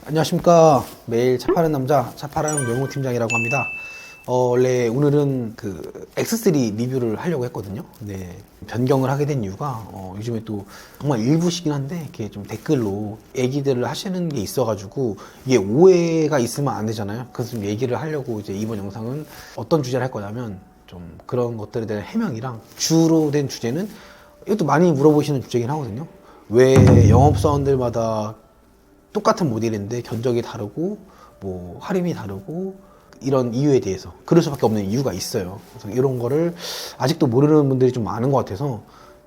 안녕하십니까. 매일 차 파는 남자, 차 파는 명호팀장이라고 합니다. 원래 오늘은 그 X3 리뷰를 하려고 했거든요. 네, 변경을 하게 된 이유가 요즘에 또 정말 일부시긴 한데 이렇게 좀 댓글로 얘기들을 하시는 게 있어가지고 이게 오해가 있으면 안 되잖아요. 그래서 좀 얘기를 하려고 이제 이번 영상은 어떤 주제를 할 거냐면 좀 그런 것들에 대한 해명이랑 주로 된 주제는 이것도 많이 물어보시는 주제긴 하거든요. 왜 영업사원들마다 똑같은 모델인데 견적이 다르고 뭐 할인이 다르고 이런 이유에 대해서 그럴 수밖에 없는 이유가 있어요. 그래서 이런 거를 아직도 모르는 분들이 좀 많은 것 같아서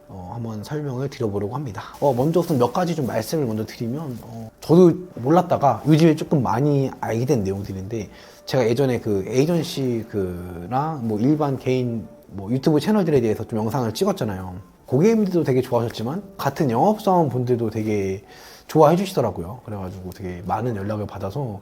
한번 설명을 드려보려고 합니다. 먼저 우선 몇 가지 좀 말씀을 먼저 드리면 저도 몰랐다가 요즘에 조금 많이 알게 된 내용들인데, 제가 예전에 그 에이전시 그나 뭐 일반 개인 뭐 유튜브 채널들에 대해서 좀 영상을 찍었잖아요. 고객님들도 되게 좋아하셨지만 같은 영업사원 분들도 되게 좋아해 주시더라고요. 그래가지고 되게 많은 연락을 받아서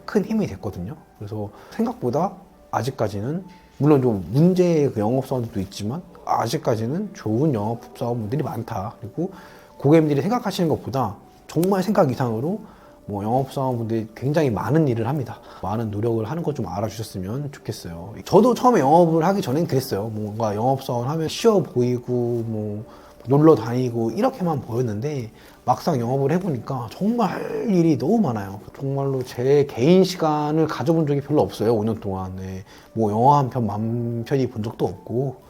큰 힘이 됐거든요. 그래서 생각보다 아직까지는 물론 좀 문제의 그 영업사원들도 있지만 아직까지는 좋은 영업사원분들이 많다. 그리고 고객님들이 생각하시는 것보다 정말 생각 이상으로 뭐 영업사원분들이 굉장히 많은 일을 합니다. 많은 노력을 하는 것 좀 알아주셨으면 좋겠어요. 저도 처음에 영업을 하기 전엔 그랬어요. 뭔가 영업사원 하면 쉬워 보이고 뭐 놀러 다니고 이렇게만 보였는데 막상 영업을 해보니까 정말 할 일이 너무 많아요. 정말로 제 개인 시간을 가져본 적이 별로 없어요. 5년 동안. 네. 뭐 영화 한 편 맘 편히 본 적도 없고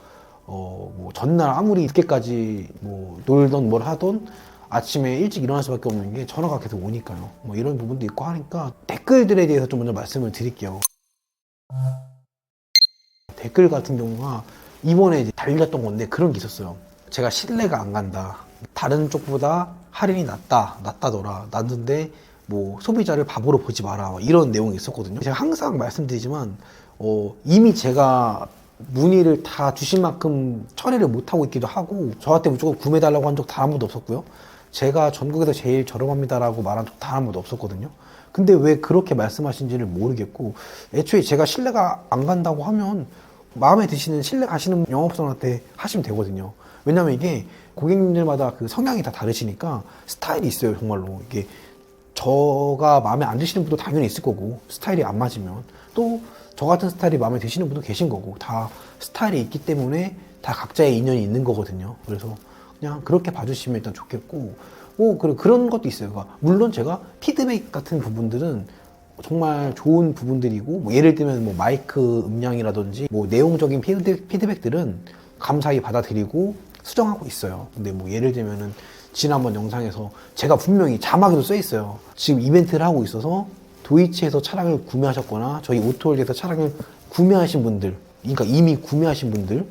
뭐 전날 아무리 늦게까지 뭐 놀던 뭘 하던 아침에 일찍 일어날 수밖에 없는 게 전화가 계속 오니까요. 뭐 이런 부분도 있고 하니까 댓글들에 대해서 좀 먼저 말씀을 드릴게요. 댓글 같은 경우가 이번에 이제 달렸던 건데 그런 게 있었어요. 제가 신뢰가 안 간다. 다른 쪽보다 할인이 낮다더라. 낮은데 뭐 소비자를 바보로 보지 마라. 이런 내용이 있었거든요. 제가 항상 말씀드리지만 이미 제가 문의를 다 주신 만큼 처리를 못 하고 있기도 하고, 저한테 무조건 구매해달라고 한 적 단 한 번도 없었고요. 제가 전국에서 제일 저렴합니다라고 말한 적 단 한 번도 없었거든요. 근데 왜 그렇게 말씀하신지를 모르겠고, 애초에 제가 신뢰가 안 간다고 하면 마음에 드시는 신뢰 가시는 영업사원한테 하시면 되거든요. 왜냐면 이게 고객님들마다 그 성향이 다 다르시니까 스타일이 있어요. 정말로 이게 저가 마음에 안 드시는 분도 당연히 있을 거고, 스타일이 안 맞으면 또 저 같은 스타일이 마음에 드시는 분도 계신 거고, 다 스타일이 있기 때문에 다 각자의 인연이 있는 거거든요. 그래서 그냥 그렇게 봐주시면 일단 좋겠고, 그런 것도 있어요. 그러니까 물론 제가 피드백 같은 부분들은 정말 좋은 부분들이고, 뭐 예를 들면 뭐 마이크 음량이라든지 뭐 내용적인 피드백들은 감사히 받아들이고 수정하고 있어요. 근데 뭐 예를 들면은 지난번 영상에서 제가 분명히 자막에도 써 있어요. 지금 이벤트를 하고 있어서 도이치에서 차량을 구매하셨거나 저희 오토월드에서 차량을 구매하신 분들, 그러니까 이미 구매하신 분들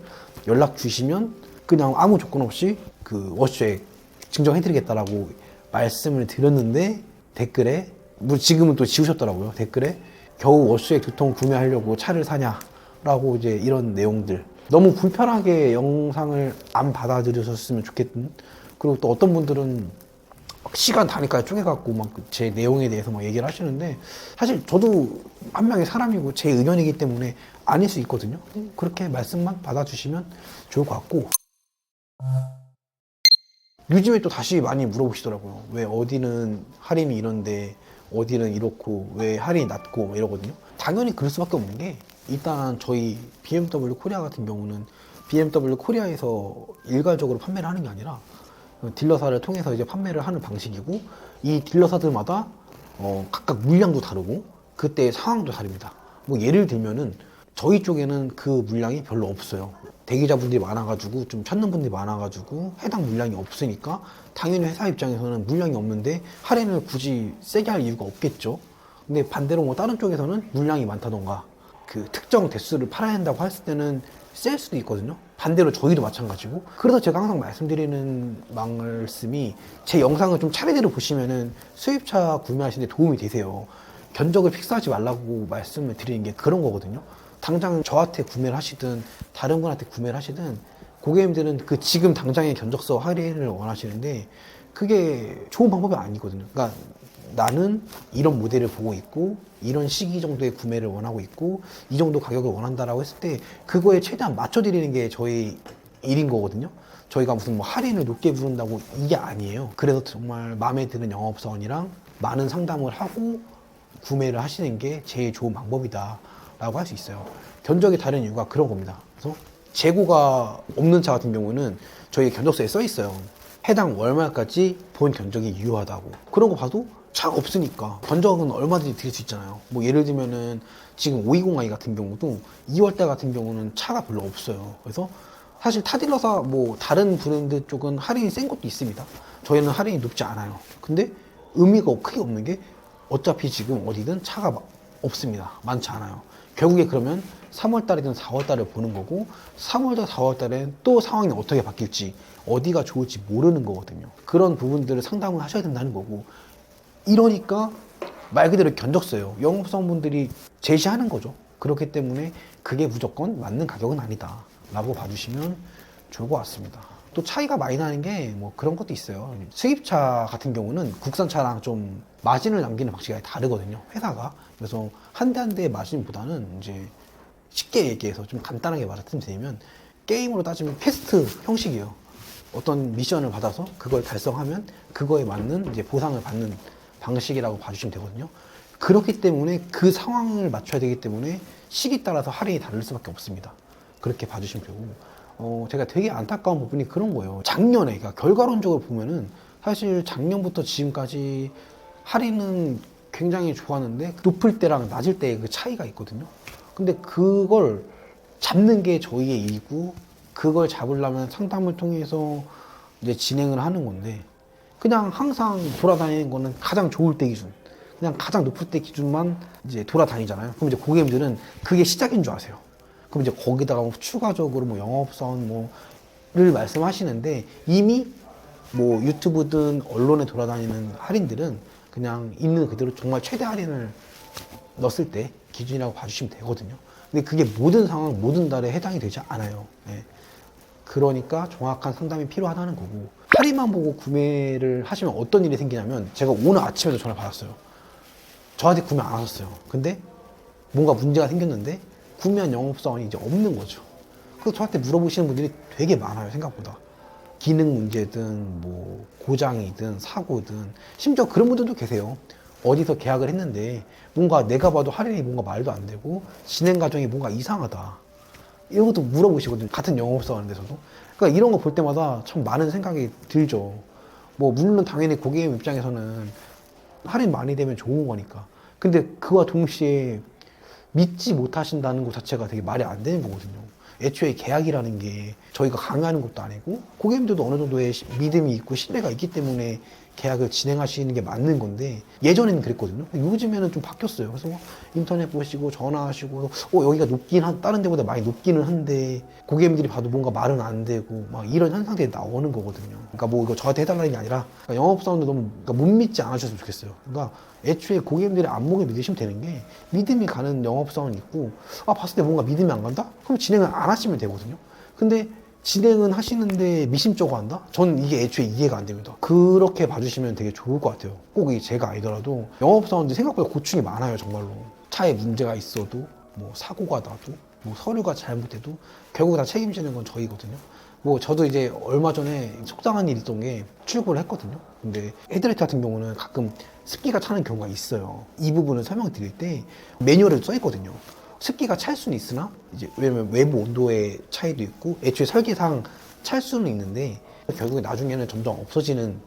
연락 주시면 그냥 아무 조건 없이 그 워시액 증정해드리겠다라고 말씀을 드렸는데, 댓글에 뭐 지금은 또 지우셨더라고요. 댓글에 겨우 워시액 2통 구매하려고 차를 사냐라고 이제 이런 내용들, 너무 불편하게 영상을 안 받아들여줬으면 좋겠든, 그리고 또 어떤 분들은 시간 다니까 쪼개갖고 막 제 내용에 대해서 막 얘기를 하시는데, 사실 저도 한 명의 사람이고 제 의견이기 때문에 아닐 수 있거든요. 그렇게 말씀만 받아주시면 좋을 것 같고, 요즘에 또 다시 많이 물어보시더라고요. 왜 어디는 할인이 이런데 어디는 이렇고 왜 할인이 낮고 뭐 이러거든요. 당연히 그럴 수밖에 없는 게, 일단 저희 BMW 코리아 같은 경우는 BMW 코리아에서 일괄적으로 판매를 하는 게 아니라 딜러사를 통해서 이제 판매를 하는 방식이고, 이 딜러사들마다 각각 물량도 다르고 그때 상황도 다릅니다. 뭐 예를 들면은 저희 쪽에는 그 물량이 별로 없어요. 대기자분들이 많아가지고 좀 찾는 분들이 많아가지고 해당 물량이 없으니까 당연히 회사 입장에서는 물량이 없는데 할인을 굳이 세게 할 이유가 없겠죠. 근데 반대로 뭐 다른 쪽에서는 물량이 많다던가 그 특정 대수를 팔아야 한다고 했을 때는 셀 수도 있거든요. 반대로 저희도 마찬가지고. 그래서 제가 항상 말씀드리는 말씀이, 제 영상을 좀 차례대로 보시면은 수입차 구매하시는 데 도움이 되세요. 견적을 픽스하지 말라고 말씀을 드리는 게 그런 거거든요. 당장 저한테 구매를 하시든 다른 분한테 구매를 하시든 고객님들은 그 지금 당장의 견적서 할인을 원하시는데 그게 좋은 방법이 아니거든요. 그러니까 나는 이런 모델을 보고 있고 이런 시기 정도의 구매를 원하고 있고 이 정도 가격을 원한다라고 했을 때 그거에 최대한 맞춰드리는 게 저희 일인 거거든요. 저희가 무슨 뭐 할인을 높게 부른다고 이게 아니에요. 그래서 정말 마음에 드는 영업사원이랑 많은 상담을 하고 구매를 하시는 게 제일 좋은 방법이다 라고 할 수 있어요. 견적이 다른 이유가 그런 겁니다. 그래서 재고가 없는 차 같은 경우는 저희 견적서에 써 있어요. 해당 월말까지 본 견적이 유효하다고. 그런 거 봐도 차가 없으니까 견적은 얼마든지 드릴 수 있잖아요. 뭐 예를 들면은 지금 520i 같은 경우도 2월달 같은 경우는 차가 별로 없어요. 그래서 사실 타딜러사 뭐 다른 브랜드 쪽은 할인이 센 것도 있습니다. 저희는 할인이 높지 않아요. 근데 의미가 크게 없는 게 어차피 지금 어디든 차가 없습니다. 많지 않아요. 결국에 그러면 3월달이든 4월달을 보는 거고 3월달, 4월달엔 또 상황이 어떻게 바뀔지 어디가 좋을지 모르는 거거든요. 그런 부분들을 상담을 하셔야 된다는 거고 이러니까 말 그대로 견적서예요. 영업사원분들이 제시하는 거죠. 그렇기 때문에 그게 무조건 맞는 가격은 아니다 라고 봐주시면 좋을 것 같습니다. 또 차이가 많이 나는 게 뭐 그런 것도 있어요. 수입차 같은 경우는 국산차랑 좀 마진을 남기는 방식이 다르거든요. 회사가. 그래서 한 대 한 대의 마진보다는 이제 쉽게 얘기해서 좀 간단하게 말씀드리면 게임으로 따지면 퀘스트 형식이에요. 어떤 미션을 받아서 그걸 달성하면 그거에 맞는 이제 보상을 받는 방식이라고 봐주시면 되거든요. 그렇기 때문에 그 상황을 맞춰야 되기 때문에 시기 따라서 할인이 다를 수밖에 없습니다. 그렇게 봐주시면 되고 제가 되게 안타까운 부분이 그런 거예요. 작년에 그러니까 결과론적으로 보면은 사실 작년부터 지금까지 할인은 굉장히 좋았는데 높을 때랑 낮을 때의 그 차이가 있거든요. 근데 그걸 잡는 게 저희의 일이고 그걸 잡으려면 상담을 통해서 이제 진행을 하는 건데 그냥 항상 돌아다니는 거는 가장 좋을 때 기준 그냥 가장 높을 때 기준만 이제 돌아다니잖아요. 그럼 이제 고객님들은 그게 시작인 줄 아세요. 그럼 이제 거기다가 뭐 추가적으로 뭐 영업사원 뭐를 말씀하시는데 이미 뭐 유튜브든 언론에 돌아다니는 할인들은 그냥 있는 그대로 정말 최대 할인을 넣었을 때 기준이라고 봐주시면 되거든요. 근데 그게 모든 상황, 모든 달에 해당이 되지 않아요. 네. 그러니까 정확한 상담이 필요하다는 거고 할인만 보고 구매를 하시면 어떤 일이 생기냐면 제가 오늘 아침에도 전화 받았어요. 저한테 구매 안 하셨어요. 근데 뭔가 문제가 생겼는데 구매한 영업사원이 이제 없는 거죠. 그래서 저한테 물어보시는 분들이 되게 많아요. 생각보다. 기능 문제든 뭐 고장이든 사고든 심지어 그런 분들도 계세요. 어디서 계약을 했는데 뭔가 내가 봐도 할인이 뭔가 말도 안 되고 진행 과정이 뭔가 이상하다. 이런 것도 물어보시거든요. 같은 영업사원인데서도. 그러니까 이런 거 볼 때마다 참 많은 생각이 들죠. 뭐 물론 당연히 고객님 입장에서는 할인 많이 되면 좋은 거니까. 근데 그와 동시에 믿지 못하신다는 것 자체가 되게 말이 안 되는 거거든요. 애초에 계약이라는 게 저희가 강요하는 것도 아니고 고객님들도 어느 정도의 믿음이 있고 신뢰가 있기 때문에 계약을 진행하시는 게 맞는 건데 예전에는 그랬거든요. 요즘에는 좀 바뀌었어요. 그래서 뭐 인터넷 보시고 전화하시고 여기가 높긴 한 다른 데보다 많이 높기는 한데 고객님들이 봐도 뭔가 말은 안 되고 막 이런 현상들이 나오는 거거든요. 그러니까 뭐 이거 저한테 해달라는 게 아니라 그러니까 영업사원도 너무 그러니까 못 믿지 않으셨으면 좋겠어요. 그러니까 애초에 고객님들의 안목에 믿으시면 되는 게 믿음이 가는 영업사원이 있고 봤을 때 뭔가 믿음이 안 간다? 그럼 진행을 안 하시면 되거든요. 근데 진행은 하시는데 미심쩍어 한다? 저는 이게 애초에 이해가 안 됩니다. 그렇게 봐주시면 되게 좋을 것 같아요. 꼭 이게 제가 아니더라도 영업사원들이 생각보다 고충이 많아요. 정말로 차에 문제가 있어도 뭐 사고가 나도 뭐 서류가 잘못돼도 결국 다 책임지는 건 저희거든요. 뭐 저도 이제 얼마 전에 속상한 일이 있던 게 출고를 했거든요. 근데 헤드라이트 같은 경우는 가끔 습기가 차는 경우가 있어요. 이 부분을 설명드릴 때 매뉴얼에 써 있거든요. 습기가 찰 수는 있으나 이제 왜냐면 외부 온도의 차이도 있고 애초에 설계상 찰 수는 있는데 결국에 나중에는 점점 없어지는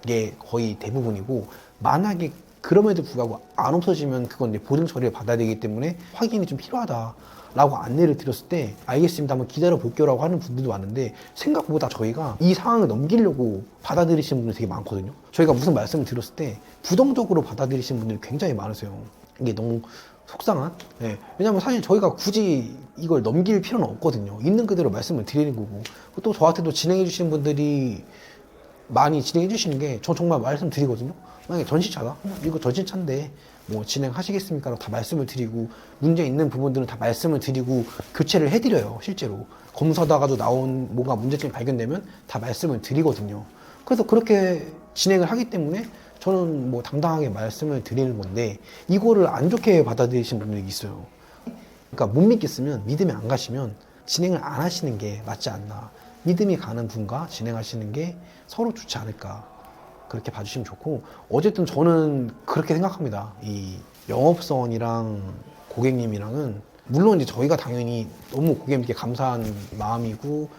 게 거의 대부분이고 만약에 그럼에도 불구하고 안 없어지면 그건 이제 보증 처리를 받아야 되기 때문에 확인이 좀 필요하다라고 안내를 드렸을 때 알겠습니다 한번 기다려 볼게요라고 하는 분들도 많은데 생각보다 저희가 이 상황을 넘기려고 받아들이시는 분들이 되게 많거든요. 저희가 무슨 말씀을 드렸을 때 부정적으로 받아들이시는 분들이 굉장히 많으세요. 이게 너무 속상한? 네. 왜냐면 사실 저희가 굳이 이걸 넘길 필요는 없거든요. 있는 그대로 말씀을 드리는 거고. 또 저한테도 진행해 주시는 분들이 많이 진행해 주시는 게 저 정말 말씀드리거든요. 만약에 전시차다? 이거 전시차인데 뭐 진행하시겠습니까? 다 말씀을 드리고 문제 있는 부분들은 다 말씀을 드리고 교체를 해드려요. 실제로. 검사다가도 나온 뭔가 문제점이 발견되면 다 말씀을 드리거든요. 그래서 그렇게 진행을 하기 때문에 저는 뭐 당당하게 말씀을 드리는 건데 이거를 안 좋게 받아들이시는 분들이 있어요. 그러니까 못 믿겠으면 믿음이 안 가시면 진행을 안 하시는 게 맞지 않나. 믿음이 가는 분과 진행하시는 게 서로 좋지 않을까. 그렇게 봐주시면 좋고, 어쨌든 저는 그렇게 생각합니다. 이 영업선이랑 고객님이랑은 물론 이제 저희가 당연히 너무 고객님께 감사한 마음이고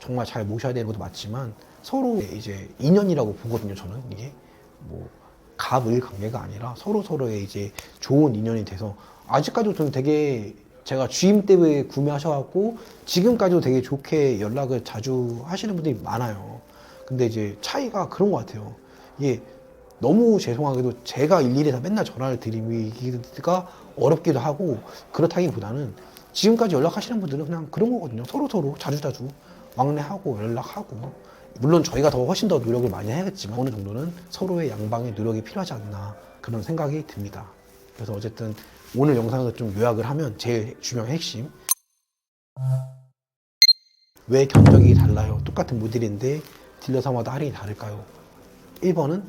정말 잘 모셔야 되는 것도 맞지만 서로 이제 인연이라고 보거든요. 저는 이게 뭐 갑을 관계가 아니라 서로의 이제 좋은 인연이 돼서 아직까지도 저는 되게 제가 주임 때 구매하셔갖고 지금까지도 되게 좋게 연락을 자주 하시는 분들이 많아요. 근데 이제 차이가 그런 것 같아요. 이게 너무 죄송하게도 제가 일일이 다 맨날 전화를 드리기가 어렵기도 하고, 그렇다기보다는 지금까지 연락하시는 분들은 그냥 그런 거거든요. 서로 자주자주 왕래하고 연락하고, 물론 저희가 더 훨씬 더 노력을 많이 해야겠지만 어느 정도는 서로의 양방의 노력이 필요하지 않나 그런 생각이 듭니다. 그래서 어쨌든 오늘 영상에서 좀 요약을 하면 제일 중요한 핵심, 왜 견적이 달라요? 똑같은 모델인데 딜러사마다 할인이 다를까요? 1번은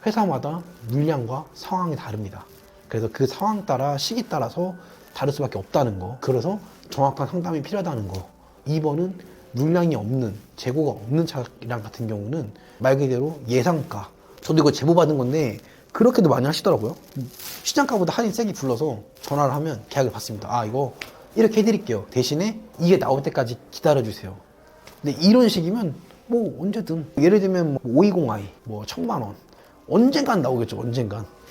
회사마다 물량과 상황이 다릅니다. 그래서 그 상황 따라 시기 따라서 다를 수밖에 없다는 거, 그래서 정확한 상담이 필요하다는 거. 2번은 물량이 없는, 재고가 없는 차량 같은 경우는 말 그대로 예상가, 저도 이거 제보 받은 건데 그렇게도 많이 하시더라고요. 시장가보다 할인 세게 불러서 전화를 하면 계약을 받습니다. 아, 이거 이렇게 해드릴게요. 대신에 이게 나올 때까지 기다려주세요. 근데 이런 식이면 뭐 언제든, 예를 들면 520i 뭐 1000만 원 언젠간 나오겠죠.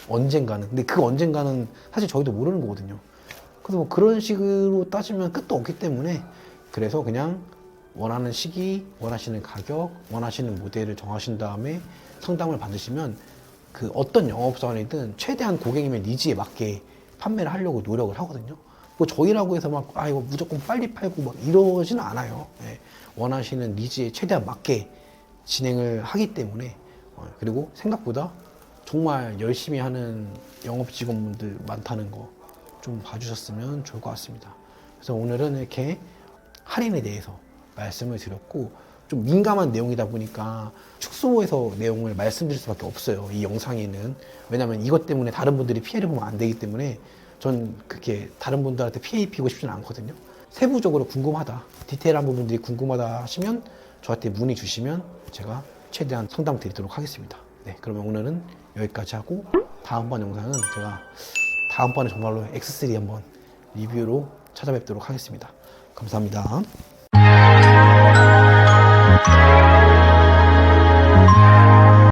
언젠가는. 근데 그 언젠가는 사실 저희도 모르는 거거든요. 그래서 뭐 그런 식으로 따지면 끝도 없기 때문에, 그래서 그냥 원하는 시기, 원하시는 가격, 원하시는 모델을 정하신 다음에 상담을 받으시면 그 어떤 영업사원이든 최대한 고객님의 니즈에 맞게 판매를 하려고 노력을 하거든요. 뭐 저희라고 해서 막 이거 무조건 빨리 팔고 막 이러지는 않아요. 예. 원하시는 니즈에 최대한 맞게 진행을 하기 때문에, 그리고 생각보다 정말 열심히 하는 영업 직원분들 많다는 거 좀 봐주셨으면 좋을 것 같습니다. 그래서 오늘은 이렇게 할인에 대해서 말씀을 드렸고, 좀 민감한 내용이다 보니까 축소해서 내용을 말씀드릴 수밖에 없어요, 이 영상에는. 왜냐면 이것 때문에 다른 분들이 피해를 보면 안 되기 때문에 전 그렇게 다른 분들한테 피해 입히고 싶지는 않거든요. 세부적으로 궁금하다, 디테일한 부분들이 궁금하다 하시면 저한테 문의 주시면 제가 최대한 상담 드리도록 하겠습니다. 네, 그러면 오늘은 여기까지 하고, 다음번 영상은 제가 다음번에 정말로 X3 한번 리뷰로 찾아뵙도록 하겠습니다. 감사합니다.